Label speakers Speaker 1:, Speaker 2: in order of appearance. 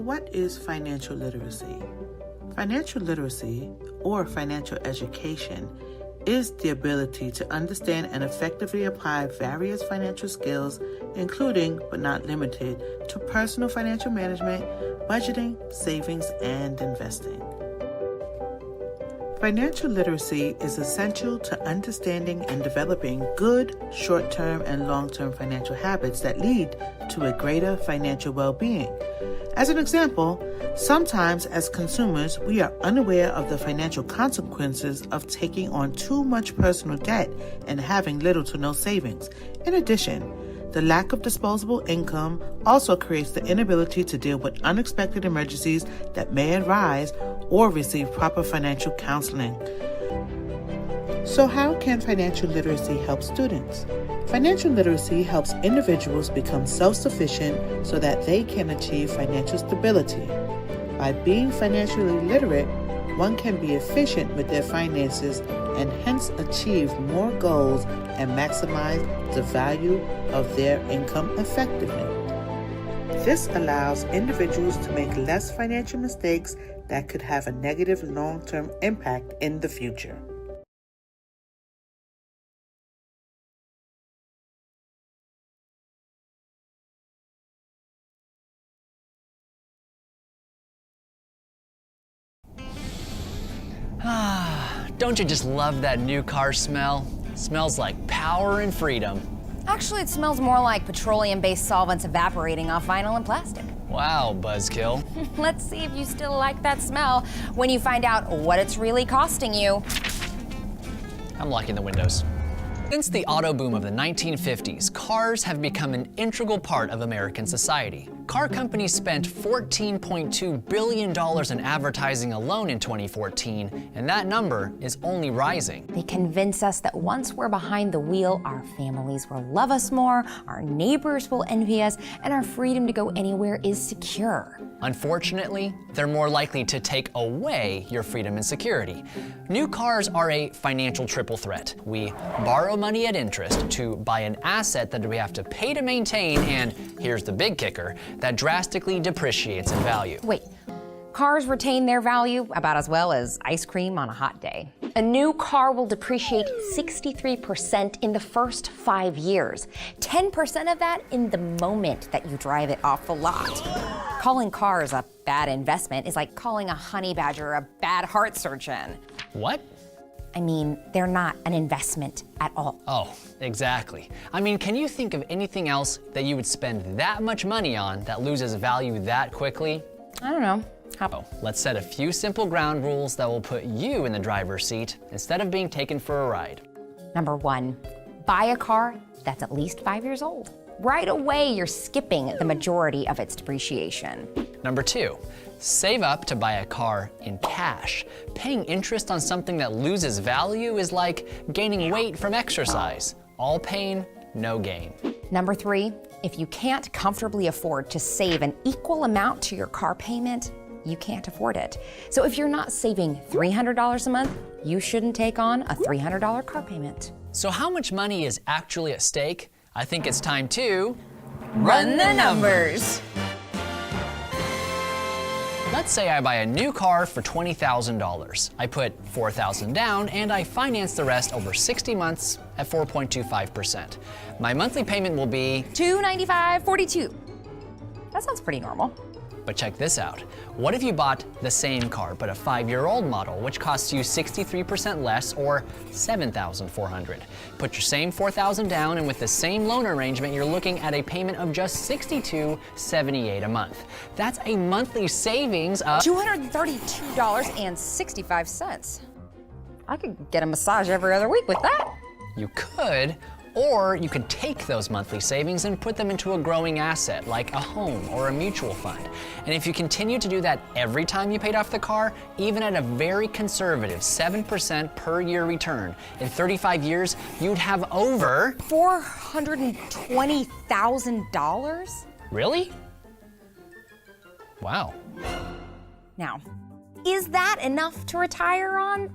Speaker 1: What is financial literacy? Financial literacy, or financial education, is the ability to understand and effectively apply various financial skills, including, but not limited to, personal financial management, budgeting, savings, and investing. Financial literacy is essential to understanding and developing good short-term and long-term financial habits that lead to a greater financial well-being. As an example, sometimes as consumers, we are unaware of the financial consequences of taking on too much personal debt and having little to no savings. In addition, the lack of disposable income also creates the inability to deal with unexpected emergencies that may arise or receive proper financial counseling. So how can financial literacy help students? Financial literacy helps individuals become self-sufficient so that they can achieve financial stability. By being financially literate, one can be efficient with their finances and hence achieve more goals and maximize the value of their income effectively. This allows individuals to make less financial mistakes that could have a negative long-term impact in the future.
Speaker 2: Don't you just love that new car smell? It smells like power and freedom.
Speaker 3: Actually, it smells more like petroleum-based solvents evaporating off vinyl and plastic.
Speaker 2: Wow, buzzkill.
Speaker 3: Let's see if you still like that smell when you find out what it's really costing you.
Speaker 2: I'm locking the windows. Since the auto boom of the 1950s, cars have become an integral part of American society. Car companies spent $14.2 billion in advertising alone in 2014, and that number is only rising.
Speaker 3: They convince us that once we're behind the wheel, our families will love us more, our neighbors will envy us, and our freedom to go anywhere is secure.
Speaker 2: Unfortunately, they're more likely to take away your freedom and security. New cars are a financial triple threat. We borrow money at interest to buy an asset that we have to pay to maintain, and here's the big kicker, that drastically depreciates in value.
Speaker 3: Wait, cars retain their value about as well as ice cream on a hot day. A new car will depreciate 63% in the first 5 years. 10% of that in the moment that you drive it off the lot. Calling cars a bad investment is like calling a honey badger a bad heart surgeon.
Speaker 2: What?
Speaker 3: I mean, they're not an investment at all.
Speaker 2: Oh, exactly. I mean, can you think of anything else that you would spend that much money on that loses value that quickly?
Speaker 3: I don't know.
Speaker 2: Let's set a few simple ground rules that will put you in the driver's seat instead of being taken for a ride.
Speaker 3: Number 1, buy a car that's at least 5 years old. Right away, you're skipping the majority of its depreciation.
Speaker 2: Number 2, save up to buy a car in cash. Paying interest on something that loses value is like gaining weight from exercise. All pain, no gain.
Speaker 3: Number 3, if you can't comfortably afford to save an equal amount to your car payment, you can't afford it. So if you're not saving $300 a month, you shouldn't take on a $300 car payment.
Speaker 2: So how much money is actually at stake? I think it's time to
Speaker 3: run the numbers.
Speaker 2: Let's say I buy a new car for $20,000. I put $4,000 down and I finance the rest over 60 months at 4.25%. My monthly payment will be
Speaker 3: $295.42. That sounds pretty normal.
Speaker 2: But check this out. What if you bought the same car, but a 5-year-old model, which costs you 63% less, or $7,400? Put your same $4,000 down, and with the same loan arrangement, you're looking at a payment of just $62.78 a month. That's a monthly savings of
Speaker 3: $232.65. I could get a massage every other week with that.
Speaker 2: You could, or you could take those monthly savings and put them into a growing asset like a home or a mutual fund. And if you continue to do that every time you paid off the car, even at a very conservative 7% per year return, in 35 years, you'd have over
Speaker 3: $420,000?
Speaker 2: Really? Wow.
Speaker 3: Now, is that enough to retire on?